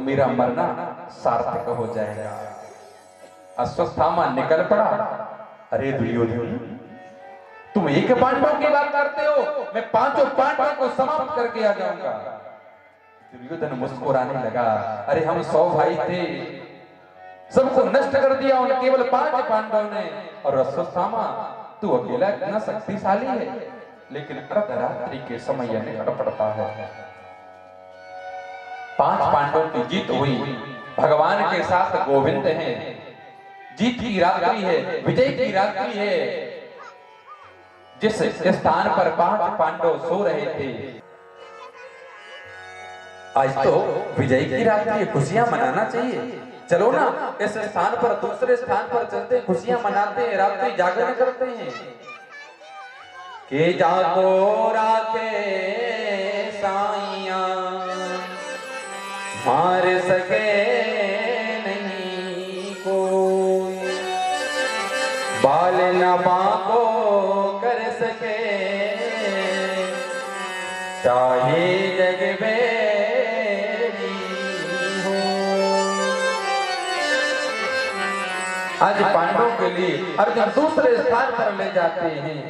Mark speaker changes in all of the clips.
Speaker 1: मेरा मरना सार्थक हो जाएगा। अश्वत्थामा निकल पड़ा। अरे दुर्योधन, तुम एक पांडव की बात करते हो, मैं पांचों पांडवों को समाप्त करके आ जाऊंगा। दुर्योधन मुस्कुराने लगा। अरे हम 100 भाई थे, सबको नष्ट कर दिया उन केवल 5 पांडवों ने। और अश्वत्थामा, तू अकेला इतना शक्तिशाली है, लेकिन अर्धरात्रि के समय यह निकट पड़ता है। 5 पांडवों की जीत हुई, भगवान के साथ गोविंद हैं। जीत की रात्रि है, विजय की रात्रि है। जिस स्थान पर 5 पांडव सो रहे थे, आज तो विजय की रात्रि है, खुशियां मनाना चाहिए। चलो ना, इस स्थान पर दूसरे स्थान पर चलते, खुशियां मनाते हैं, रात्रि जागरण करते हैं। के जागो राते साइया मार सके नहीं कोई, बाल न बांको कर सके, चाहे जग बेरी हो। आज पांडवों के लिए अर्जुन दूसरे स्थान पर ले जाते हैं।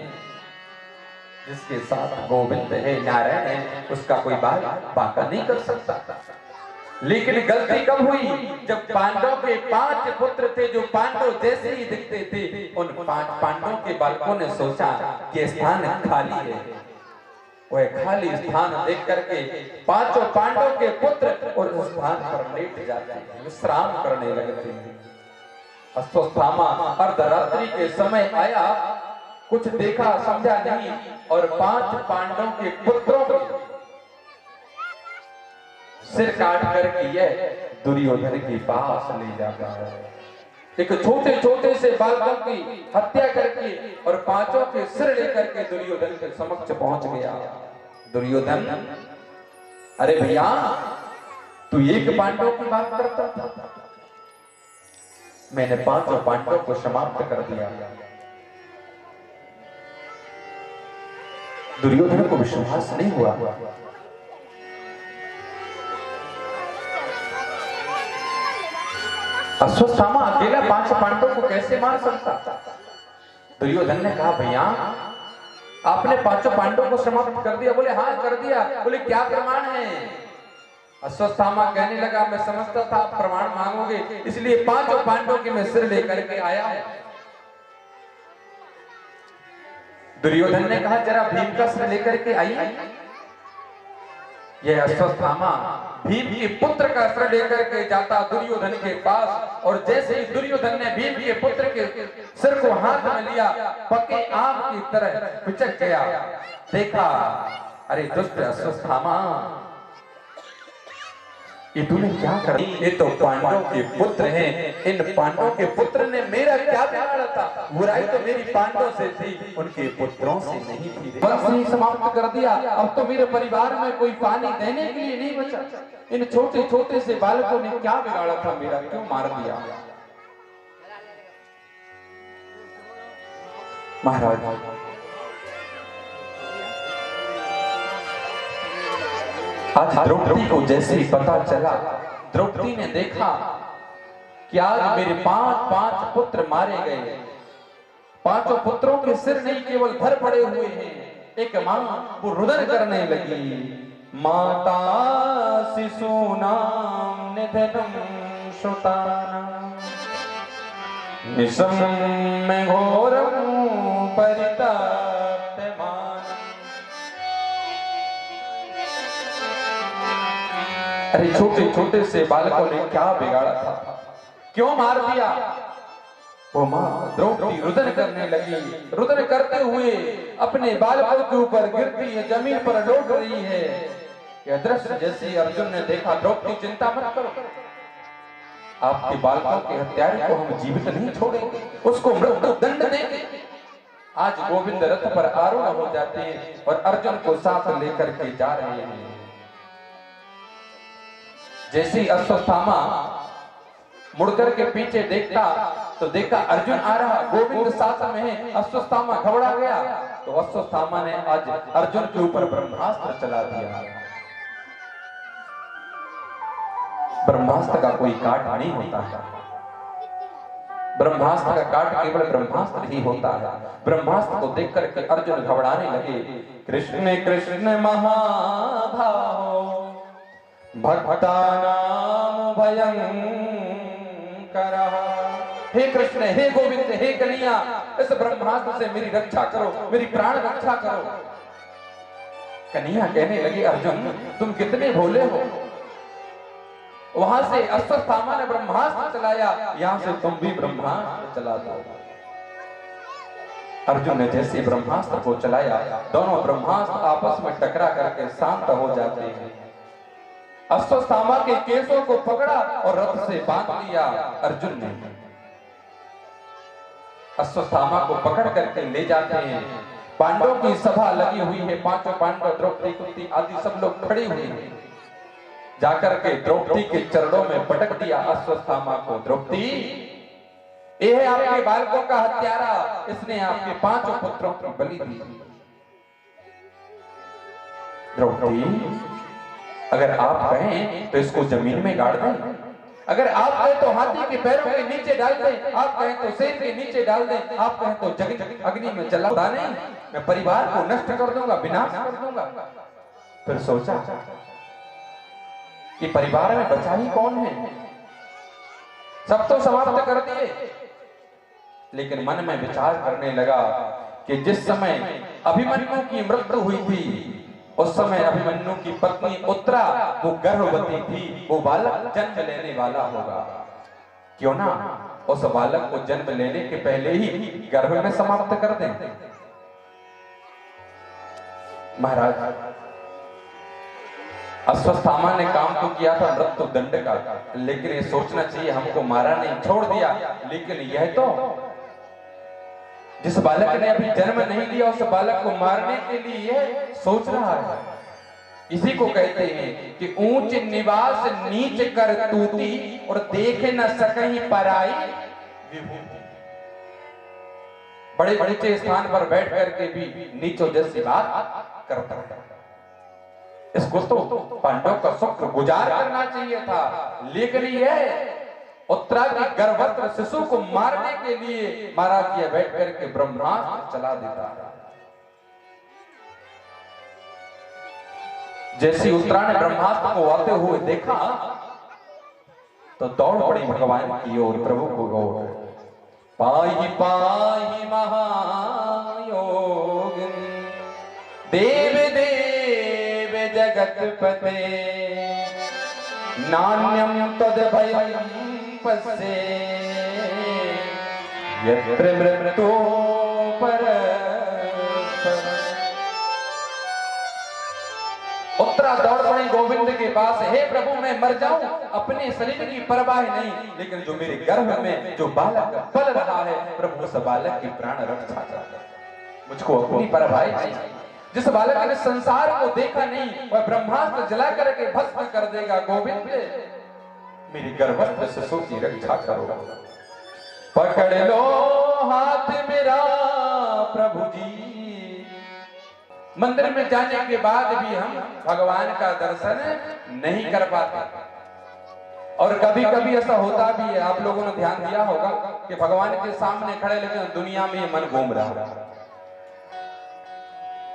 Speaker 1: जिसके साथ गोविंद है, नारायण है, उसका कोई बाल बांका नहीं कर सकता। लेकिन गलती कब हुई? जब पांडव के 5 पुत्र थे, जो पांडव जैसे ही दिखते थे, उन 5 पांडवों के बालकों ने सोचा कि स्थान खाली है। वह खाली स्थान देख करके 5 पांडव के पुत्र उस स्थान पर लेट जाते हैं, विश्राम करने लगते हैं। अश्वत्थामा अर्धरात्रि के समय आया, कुछ देखा समझा नहीं, और 5 पांडवों के पुत्रों के सिर काट करके यह दुर्योधन के पास ले जाता है। एक छोटे छोटे से बालकों की हत्या करके और 5 के सिर लेकर के दुर्योधन के समक्ष पहुंच गया। दुर्योधन, अरे भैया, तू एक पांडव की बात करता था, मैंने 5 पांडवों को समाप्त कर दिया। दुर्योधन को विश्वास नहीं हुआ। अश्वत्थामा अकेला 5 पांडवों को कैसे मार सकता? दुर्योधन ने कहा, भैया, आपने 5 पांडवों को समाप्त कर दिया? बोले हाँ कर दिया। बोले क्या प्रमाण है? अश्वत्थामा कहने लगा, मैं समझता था आप प्रमाण मांगोगे, इसलिए 5 पांडवों के मैं सिर लेकर के आया हूं। दुर्योधन ने कहा, जरा भीम का सिर लेकर के आइए। यह अश्वत्थामा भीम के पुत्र का सिर लेकर के जाता दुर्योधन के पास, और जैसे ही दुर्योधन ने भीम के पुत्र के सिर को हाथ में लिया, पके आम की तरह पिचक गया। देखा, अरे दुष्ट अश्वत्थामा, ये तूने क्या कर दिया? ये तो पांडवों के पुत्र हैं, इन पांडवों के पुत्र ने मेरा क्या बिगाड़ा था? बुराई तो मेरी पांडवों से थी, उनके पुत्रों से नहीं थी। बस ही समाप्त कर दिया। अब तो मेरे परिवार में कोई पानी देने के लिए नहीं बचा। इन छोटे छोटे से बालकों ने क्या बिगाड़ा था मेरा, क्यों मार दिया? महाराज, आज द्रौपदी को जैसे ही पता चला, द्रौपदी ने देखा कि आज मेरे 5 पुत्र मारे गए। 5 पुत्रों के सिर नहीं केवल धर पड़े हुए हैं। एक मां वो रुदन करने लगी, माता शिशूनां निधनं श्रुतानां निशम्य घोरं परिताप्यमानं। अरे छोटे छोटे से बालकों ने क्या बिगाड़ा था, क्यों मार दिया? वो मां द्रौपदी रुदन करने लगी। रुदन करते हुए अपने बालकों के ऊपर गिरती है, जमीन पर लौट रही है। यह दृश्य जैसे अर्जुन ने देखा, द्रौपदी चिंता मत करो, आपके बालकों के हत्यारे को हम जीवित नहीं छोड़ेंगे, उसको मृत्यु दंड देंगे। आज गोविंद रथ पर आरूढ़ हो जाते हैं और अर्जुन को साथ लेकर के जा रहे हैं। जैसे ही अश्वत्थामा मुड़कर के पीछे देखता तो देखा अर्जुन आ रहा, गोविंद साथ में है। अश्वत्थामा घबरा गया, तो अश्वत्थामा ने आज अर्जुन के ऊपर ब्रह्मास्त्र चला दिया। ब्रह्मास्त्र का कोई काट नहीं होता है। ब्रह्मास्त्र का काट केवल ब्रह्मास्त्र ही होता है। ब्रह्मास्त्र को देख करके अर्जुन घबराने लगे। कृष्ण कृष्ण महाभाहो भक्तानां भयंकरः। हे कृष्ण, हे गोविंद, हे कन्हैया, इस ब्रह्मास्त्र से मेरी रक्षा करो, मेरी प्राण रक्षा करो। कन्हैया कहने लगी, अर्जुन तुम कितने भोले हो। वहां से अश्वत्थामा ने ब्रह्मास्त्र चलाया, यहां से तुम भी ब्रह्मास्त्र चला दो। अर्जुन ने जैसे ब्रह्मास्त्र को चलाया, दोनों ब्रह्मास्त्र आपस में टकरा करके शांत हो जाते हैं। अश्वत्थामा के केसों को पकड़ा और रथ से बांध लिया। अर्जुन ने अश्वत्थामा को पकड़ करके ले जाते हैं। पांडवों की सभा लगी हुई है, पांचों पांडव, द्रौपदी, कुंती आदि सब लोग खड़े हुए हैं। जाकर के द्रौपदी के चरणों में पटक दिया अश्वत्थामा को। द्रौपदी, ये है आपके बालकों का हत्यारा, इसने आपके 5 पुत्रों की बलि दी। द्रौपदी, अगर आप कहें तो इसको जमीन में गाड़ दें, अगर आप कहें तो हाथी के पैरों के नीचे डाल दें, आप कहें तो शेर के नीचे डाल दें, आप कहें तो जग अग्नि में जला नहीं, मैं परिवार को नष्ट कर दूंगा, विनाश कर दूंगा। फिर सोचा कि परिवार में बचा ही कौन है, सब तो समाप्त कर दिए। लेकिन मन में विचार करने लगा कि जिस समय अभिमन्यु की मृत्यु हुई थी, उस समय अभिमन्यु की पत्नी उत्तरा वो गर्भवती थी, वो बालक जन्म लेने वाला होगा। क्यों ना उस बालक को जन्म लेने के पहले ही गर्भ में समाप्त कर दें। महाराज, अश्वत्थामा ने काम तो किया था मृत्यु दंड का, लेकिन ये सोचना चाहिए हमको मारा नहीं, छोड़ दिया। लेकिन यह तो जिस बालक ने अभी जन्म नहीं लिया, उस बालक को मारने के लिए सोच रहा है। इसी को कहते हैं कि ऊंच निवास नीच कर तूती और देख न सकहीं पराई विभूति। बड़े बड़े स्थान पर बैठ करके भी नीचों जैसी बात करता है। इसको तो पांडवों का शुक्र गुजार करना चाहिए था, लेकिन यह उत्तरा के गर्भवती शिशु को मारने के लिए महाराज ये बैठ करके ब्रह्मास्त्र चला देता है। जैसी उत्तरा ने ब्रह्मास्त्र को आते हुए देखा तो दौड़ पड़ी भगवान की ओर, प्रभु को गौर। पाहि पाहि महायोग देव देव जगतपते नान्यं तद्भयं पश्ये यत्र मृत्यो परस्पर। उत्तरा दौड़ पड़ी गोविंद के पास, हे प्रभु मैं मर जाऊं, अपने शरीर की परवाह नहीं, लेकिन जो मेरे गर्भ में जो बालक पल रहा है, प्रभु उस बालक की प्राण रक्षा कर, मुझको अपनी परवाह नहीं। जिस बालक ने संसार को देखा नहीं, वह ब्रह्मास्त्र जला करके भस्म कर देगा। गोविंद मेरी गर्भस्थ शिशु की रक्षा करो, पकड़ लो हाथ मेरा प्रभु जी। मंदिर में जाने के बाद भी हम भगवान का दर्शन नहीं कर पाते, और कभी कभी ऐसा होता भी है, आप लोगों ने ध्यान दिया होगा कि भगवान के सामने खड़े लेकिन दुनिया में ये मन घूम रहा है।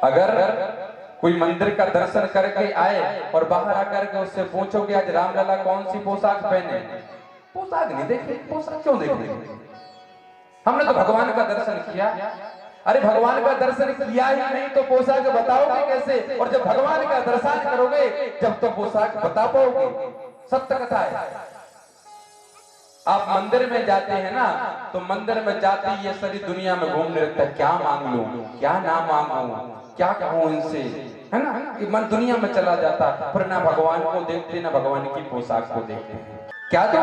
Speaker 1: अगर कोई मंदिर का दर्शन करके आए और बाहर आकर के उससे पूछो कि आज रामलला कौन सी पोशाक पहने, पोशाक नहीं देखे, पोशाक क्यों देखे? हमने तो भगवान का दर्शन किया। अरे भगवान का दर्शन किया ही नहीं तो पोशाक बताओगे कैसे? और जब भगवान का दर्शन करोगे जब तो पोशाक बता पाओगे। सत्य कथा है। आप मंदिर में जाते हैं ना, तो मंदिर में जाते ही ये सारी दुनिया में घूमने लगता है, क्या मांग लूं, क्या ना मांगूं, क्या कहूं इनसे, है ना? कि मन दुनिया में चला जाता, फिर ना भगवान को देखते ना भगवान की पोशाक को देखते। क्या तो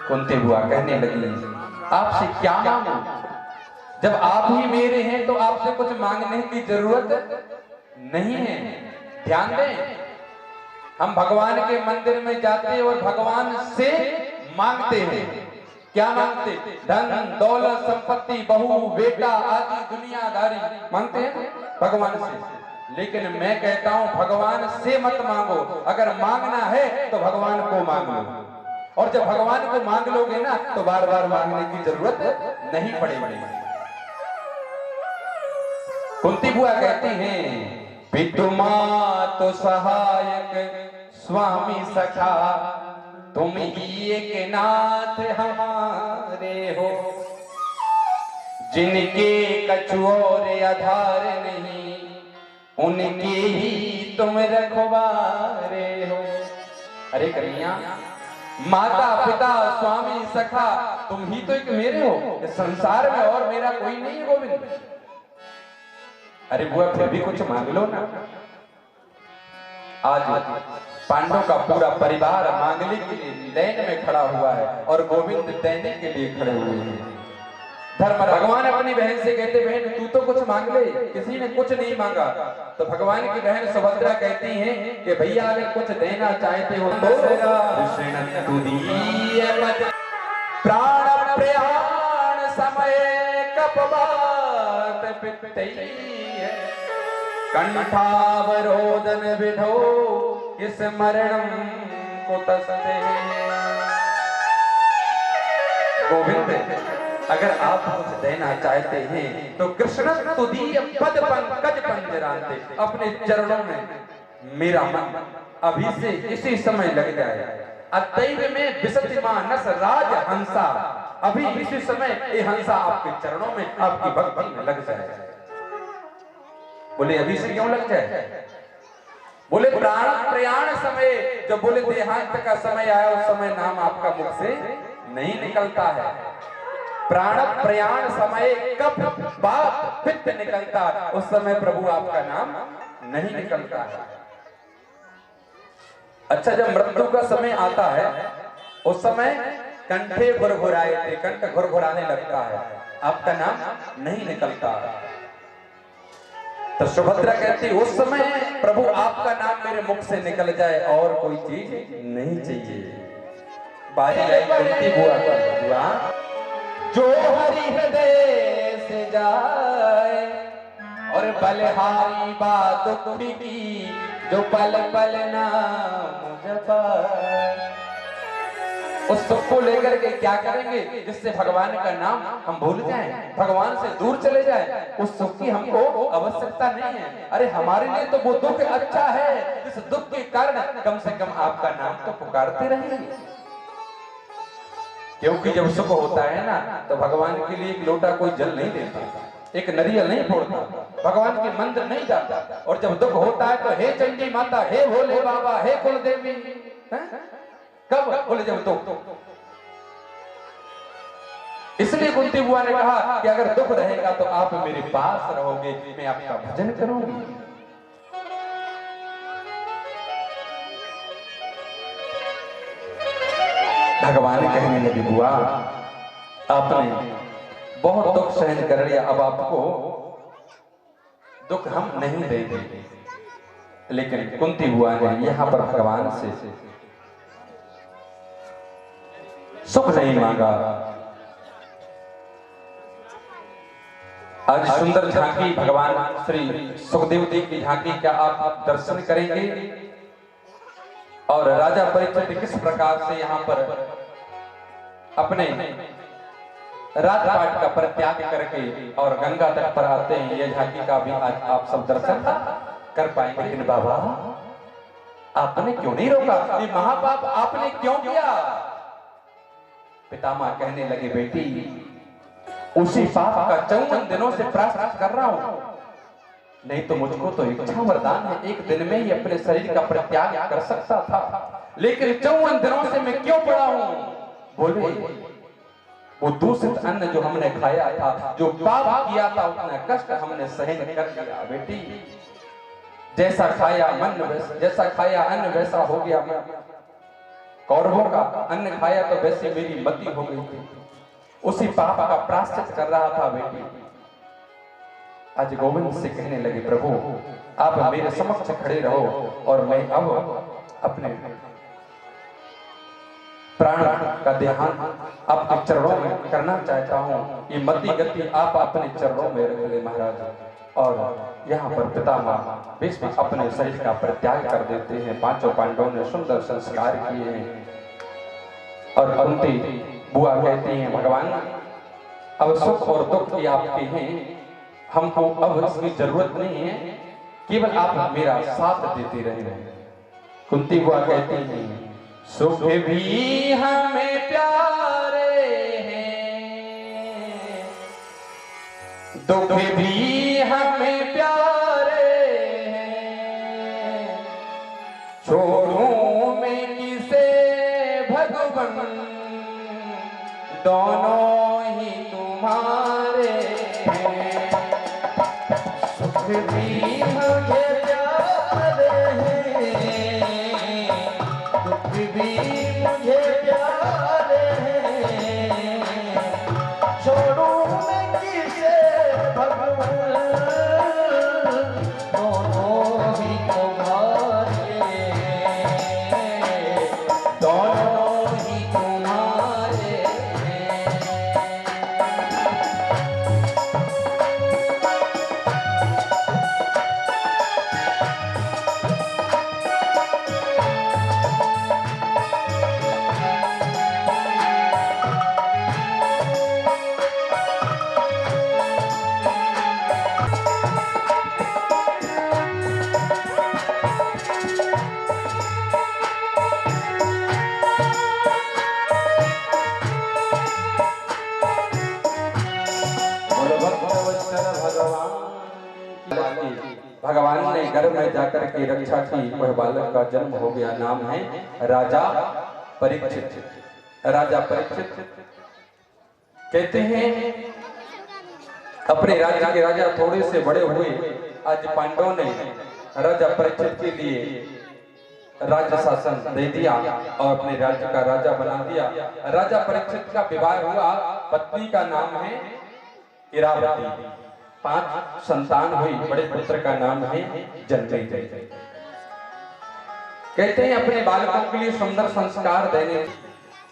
Speaker 1: कुंती बुआ कहने लगी, आपसे क्या मांगूं? जब आप ही मेरे हैं तो आपसे कुछ मांगने की जरूरत नहीं है। ध्यान दें, हम भगवान के मंदिर में जाते और भगवान से मांगते हैं। क्या मांगते? धन दौलत संपत्ति बहू बेटा आदि दुनियादारी मांगते हैं भगवान से। लेकिन मैं कहता हूं भगवान से मत मांगो, अगर मांगना है तो भगवान को मांग लो, और जब भगवान को मांग लोगे ना तो बार बार मांगने की जरूरत नहीं पड़ेगी। कुंती बुआ कहती हैं, पितु मातु सहायक स्वामी सखा, तुम ही एक नाथ हमारे हो, जिनके कछु और आधार नहीं, उनके ही तुम रखवारे हो। अरे कन्हैया, माता पिता स्वामी सखा, तुम ही तो एक मेरे हो, इस संसार में और मेरा कोई नहीं गोविंद। अरे बुआ फिर भी कुछ मांग लो ना। आज पांडवों का पूरा परिवार मांगने के लिए लाइन में खड़ा हुआ है और गोविंद देने के लिए खड़े हुए हैं। धर्म भगवान अपनी बहन से कहते, बहन तू तो कुछ मांग ले, किसी ने कुछ नहीं मांगा। तो भगवान की बहन सुभद्रा कहती हैं कि भैया अगर कुछ देना चाहते हो तो प्राण प्रयाण समय कपवात कंठावरोधन विधो इस मरणम कुतस्ते। गोविंद अगर आप कुछ देना चाहते हैं तो कृष्ण तुदीय पद पंकज पंजरांते, अपने चरणों में मेरा मन अभी से इसी समय लग जाए। अतैव में विसति मानस राज हंसा, अभी इसी समय ये हंसा आपके चरणों में आपकी भक्ति में लग जाए। बोले अभी से क्यों लग जाए? बोले प्राण प्रयाण समय, जब बोले देहांत का समय आया उस समय नाम आपका मुख से नहीं निकलता है। प्राण प्रयाण समय कब बात पित्त निकलता, उस समय प्रभु आपका नाम नहीं निकलता है। अच्छा, जब मृत्यु का समय आता है उस समय कंठे घुरघुराए थे, कंठ घुरघुराने लगता है, आपका नाम नहीं निकलता। तो सुभद्रा कहती उस समय प्रभु आपका नाम मेरे मुख से निकल जाए और कोई चीज नहीं चाहिए। बारी आई कुंती बुआ की, बुआ जो हरि हृदय से जाए और बलहारी बात की, जो पल पल नाम जपाए। उस सुख को लेकर के क्या करेंगे जिससे भगवान का नाम हम भूल जाएं, भगवान से दूर चले जाएं। उस सुख की हमको आवश्यकता नहीं है। अरे हमारे लिए तो वो दुख अच्छा है, जिस दुख के कारण कम से कम आपका नाम तो पुकारते रहेंगे। क्योंकि जब सुख होता है ना तो भगवान के लिए एक लोटा कोई जल नहीं देता, एक नरियल नहीं फोड़ता, भगवान के मंदिर नहीं जाता। और जब दुख होता है तो हे चंडी माता, हे भोले बाबा, हे कुल देवी, कब बोले जब दुख। इसलिए कुंती बुआ ने कहा कि अगर दुख रहेगा तो आप मेरे पास रहोगे, मैं आपका भजन करूंगी। भगवान कहने लगे, बुआ आपने बहुत दुख सहन कर लिया, अब आपको दुख हम नहीं देंगे। लेकिन कुंती बुआ ने यहां पर भगवान से सुख नहीं मांगा। आज सुंदर झांकी भगवान श्री सुखदेव जी की झांकी का आप दर्शन करेंगे और राजा परीक्षित किस प्रकार से यहाँ पर अपने राजपाट का परित्याग करके और गंगा तट पर आते हैं, ये झांकी का भी आज आप सब दर्शन कर पाएंगे। लेकिन बाबा आपने क्यों नहीं रोका, ये महापाप आपने क्यों किया? पितामह कहने लगे, बेटी उसी पाप का 54 दिनों से प्रायश्चित कर रहा हूं, नहीं तो मुझको तो इच्छा वरदान है, एक दिन में ही अपने शरीर का परित्याग कर सकता था, लेकिन 54 दिनों से मैं क्यों पड़ा हूं? बोले वो दूषित अन्न जो हमने खाया था, जो पाप किया था, उतना कष्ट हमने सहन कर लिया। बेटी जैसा खाया जैसा खाया अन्न वैसा हो गया। कौरवों का अन्न खाया तो वैसे मेरी मति हो गई थी, उसी पाप का प्रायश्चित कर रहा था। बेटी आज गोविंद से कहने लगे, प्रभु आप मेरे समक्ष खड़े रहो और मैं अब अपने प्राण का देहांत आपके चरणों में करना चाहता हूं। ये मति गति आप अपने चरणों में रख ले महाराज, और यहाँ पर पितामह भीष्म अपने शरीर का परित्याग कर देते हैं। पांचों पांडवों ने सुंदर संस्कार किए हैं और कुंती बुआ कहती हैं, भगवान अब सुख और दुख की आपके हैं, हमको अब इसकी जरूरत नहीं है, केवल आप मेरा साथ देते रहे। कुंती बुआ कहती हैं, सुख भी हमें प्यारे हैं, दुख भी हमें प्यारे हैं, छोड़ूं मैं किसे भगवान, दोनों ही तुम्हारे हैं। सुख भी मुझे प्यारे हैं, दुख भी मुझे प्यारे हैं, छोड़ूं मैं किसे भगवान, दोनों ही तुम्हारे हैं, दोनों ही तुम्हारे हैं। भगवान ने गर्भ में जाकर के रक्षा की, वह बालक का जन्म हो गया। नाम है राजा परीक्षित। राजा परीक्षित कहते हैं अपने राज्य के राजा थोड़े से बड़े हुए। आज पांडवों ने राजा परीक्षित के लिए राज्य शासन दे दिया और अपने राज्य का राजा बना दिया। राजा परीक्षित का विवाह हुआ, पत्नी का नाम है इरावती। 5 संतान हुई, बड़े पुत्र का नाम है जनमेजय। कहते हैं अपने बालकों के लिए सुंदर संस्कार देने,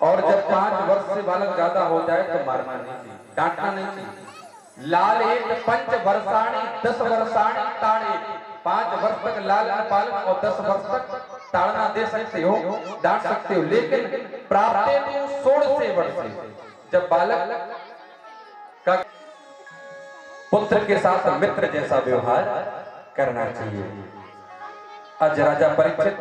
Speaker 1: और जब 5 वर्ष से बालक ज्यादा हो जाए तो मारना नहीं चाहिए, डांटना नहीं चाहिए। लाल एक 5 वर्षाणी 10 वर्षाणी ताड़े, 5 वर्ष तक लाल पालन और 10 वर्ष तक ताड़ना दे सकते हो, डांट सकते हो, लेकिन प्राप्त 16 वर्ष जब बालक का पुत्र के साथ मित्र जैसा व्यवहार करना चाहिए। आज राजा परीक्षित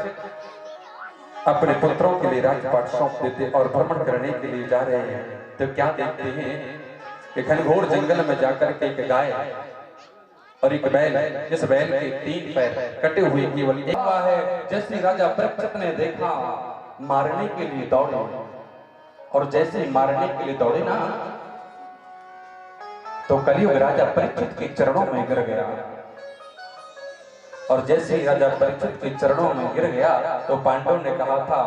Speaker 1: अपने पुत्रों के लिए राजपाट सौंप देते और भ्रमण करने के लिए जा रहे हैं, तो क्या देखते हैं कि घनघोर जंगल में जाकर के एक गाय और एक बैल, जिस बैल के 3 पैर कटे हुए केवल एक है। जैसे राजा परीक्षित ने देखा, मारने के लिए दौड़े, और जैसे मारने के लिए दौड़े ना, तो कलयुग राजा परीक्षित के चरणों में गिर गया। और जैसे ही राजा परीक्षित के चरणों में गिर गया, तो पांडव ने कहा था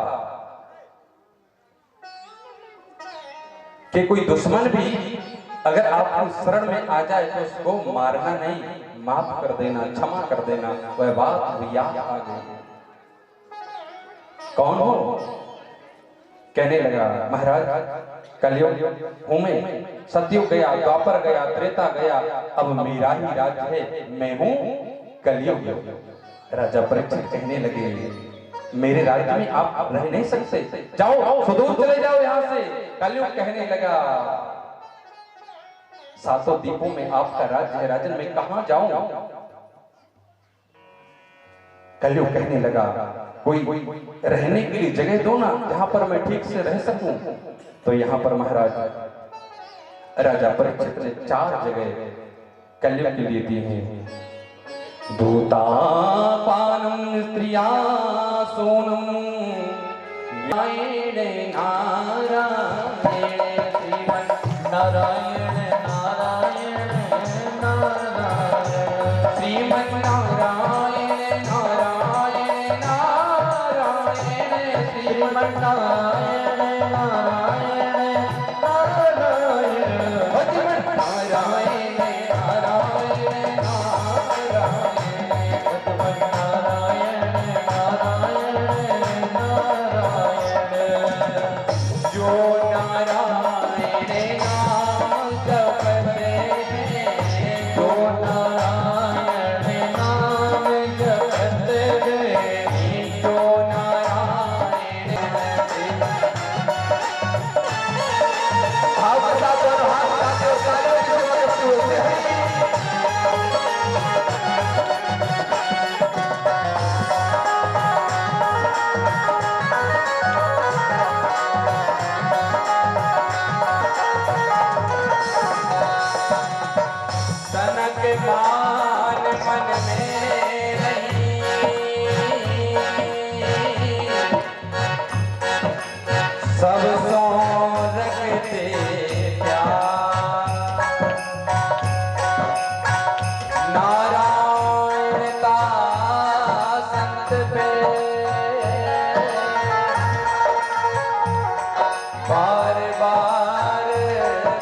Speaker 1: कि कोई दुश्मन भी अगर आपको शरण में आ जाए तो उसको मारना नहीं, माफ कर देना, क्षमा कर देना। वह बात याद आ गई। कौन हो? कहने लगा, महाराज कलयुग हूं मैं, सतयुग गया, द्वापर गया, त्रेता गया, अब मेरा ही राज्य है, मैं हूं कलयुग। राजा परीक्षित कहने लगे, मेरे राज्य में आप रह नहीं सकते, जाओ सुदूर चले जाओ यहाँ से। कलयुग कहने लगा, 700 द्वीपों में आपका राज्य है, राजन मैं कहां जाऊं? कलयुग कहने लगा, कोई रहने के लिए जगह दो ना, जहां पर मैं ठीक से रह सकूं। तो यहाँ पर महाराज राजा परीक्षित ने 4 जगह कलयुग के लिए दी हैं। दूता पानम स्त्रिया सोनम नारायण नारायण श्रीमन नारायण नारायण नारायण श्रीमन नारायण नारायण नारायण श्रीमन नारायण नारायण नारायण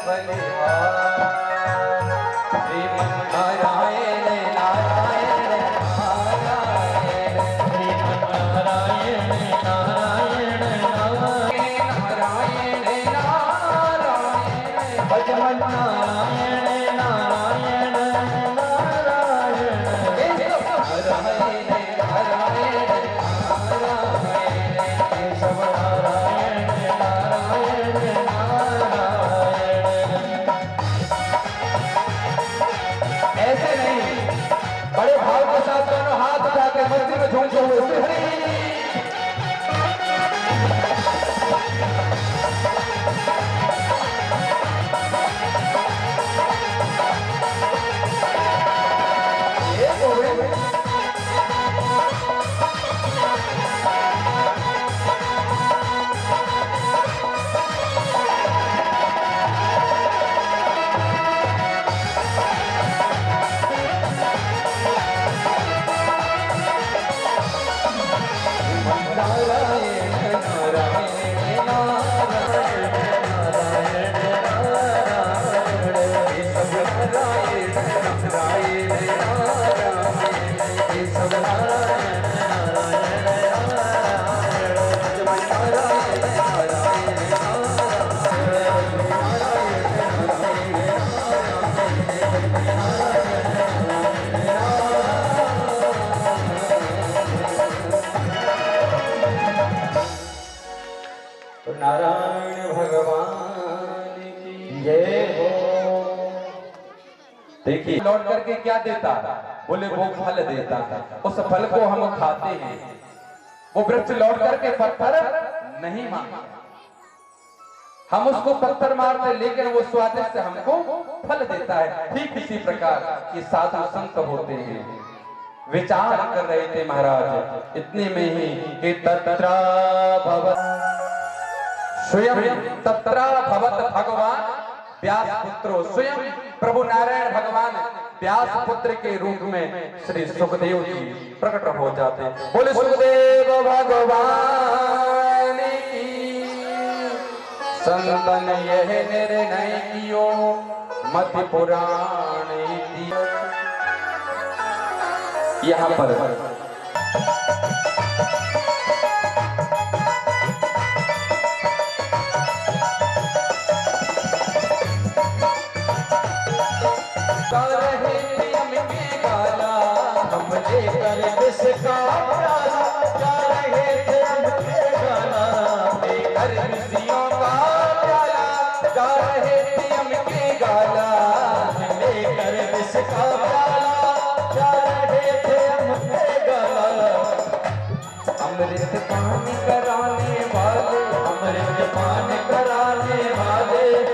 Speaker 1: बलिहार। श्रीमन नारायण नारायण नारायण, श्रीमन नारायण नारायण नारायण, नारायण नारायण, भजमन नारायण नारायण नारायण, नारायण नारायण नारायण, केशव नारायण नारायण नारायण। ऐसे नहीं, बड़े भाव के साथ दोनों हाथ उठा के मंदिर में झूमते हुए श्री हरि। नारायण भगवान की जय हो। देखिए लौट करके क्या देता, बोले वो फल देता, उस फल को हम खाते हैं। वो वृक्ष लौट करके पत्थर नहीं मांगता, हम उसको पत्थर मारते लेकिन वो स्वादिष्ट हमको फल देता है। ठीक इसी प्रकार ये साधु संत होते हैं। विचार कर रहे थे महाराज इतने में ही कि तत्रा भवत स्वयं तत्रा भवत भगवान व्यास पुत्रो, स्वयं प्रभु नारायण भगवान व्यास पुत्र के रूप में श्री सुखदेव जी प्रकट हो जाते। बोले सुखदेव भगवान की। संतन यह निर्णय कियो मति पुराण दियो। यहाँ पर